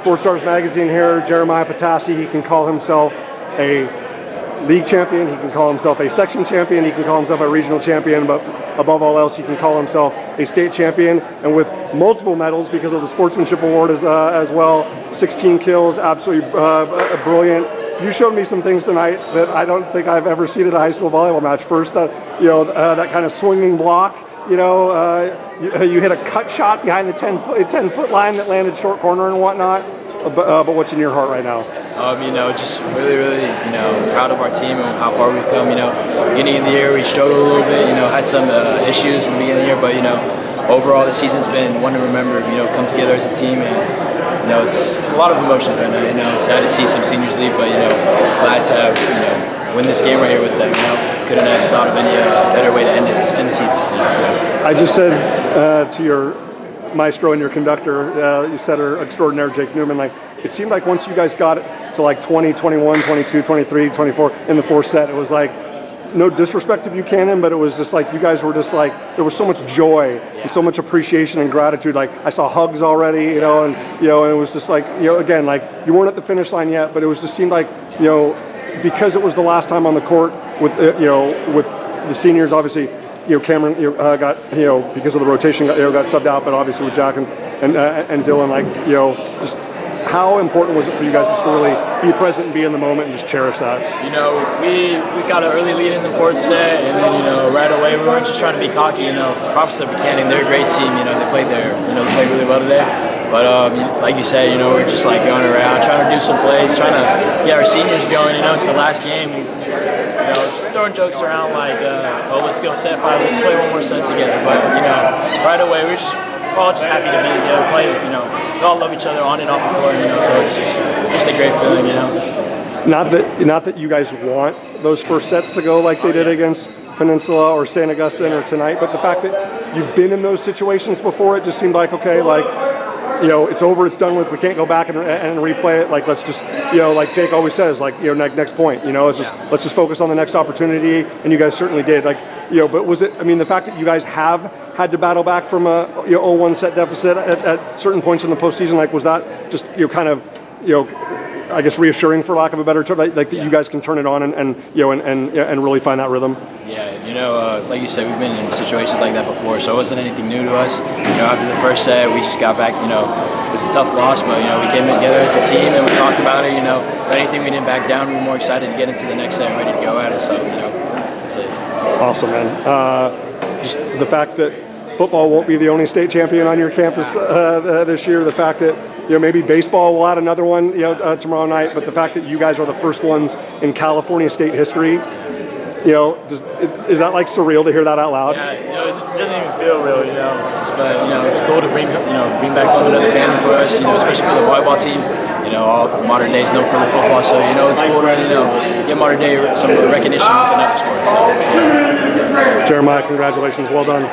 Sports Stars Magazine here, Jeremiah Potasi. He can call himself a league champion, he can call himself a section champion, he can call himself a regional champion, but above all else, he can call himself a state champion, and with multiple medals because of the Sportsmanship Award as well. 16 kills, absolutely brilliant. You showed me some things tonight that I don't think I've ever seen at a high school volleyball match. First, that kind of swinging block. You hit a cut shot behind the 10-foot line that landed short corner and whatnot. But what's in your heart right now? Just really, proud of our team and how far we've come. Beginning of the year we struggled a little bit. Had some issues in the beginning of the year, but overall the season's been one to remember. Come together as a team, and it's a lot of emotions right now. Sad to see some seniors leave, but glad to win this game right here with them. Couldn't have thought of any better way to end the season. I just said to your maestro and your conductor, you said extraordinaire Jake Newman, it seemed like once you guys got to 20, 21, 22, 23, 24 in the fourth set, it was no disrespect to Buchanan, but it was just you guys were just there was so much joy and so much appreciation and gratitude. I saw hugs already, and it was just again, you weren't at the finish line yet, but it was just seemed because it was the last time on the court with with the seniors, obviously. Cameron got because of the rotation got subbed out, but obviously with Jack and Dylan, just how important was it for you guys just to really be present and be in the moment and just cherish that? We got an early lead in the fourth set, and then right away we weren't just trying to be cocky. Props to Buchanan, they're a great team. They played they played really well today. But like you said, we're just going around trying to do some plays, trying to get our seniors going. It's the last game. Throwing jokes around let's go set 5, let's play one more set together. But right away we're all just happy to be play. We all love each other on and off the court. So it's just a great feeling. Not that you guys want those first sets to go like they did against Peninsula or St. Augustine or tonight, but the fact that you've been in those situations before, it just seemed it's over, it's done with, we can't go back and replay it. Let's just, like Jake always says, next point, let's just focus on the next opportunity, and you guys certainly did. But was it, the fact that you guys have had to battle back from a 0-1 set deficit at certain points in the postseason, was that just, I guess reassuring, for lack of a better term, that you guys can turn it on and really find that rhythm? Yeah, like you said, we've been in situations like that before, so it wasn't anything new to us. After the first set, we just got back. It was a tough loss, but we came together as a team and we talked about it. Anything we didn't back down, we were more excited to get into the next set and ready to go at it. So that's it. Awesome, man. Just the fact that football won't be the only state champion on your campus this year. The fact that maybe baseball will add another one tomorrow night. But the fact that you guys are the first ones in California state history, is that surreal to hear that out loud? Yeah, it doesn't even feel real, but it's cool to bring back home another banner for us, especially for the volleyball team. All Mater Dei is known for the football, so it's cool to get Mater Dei some recognition with another sport. So. Jeremiah, congratulations, well done.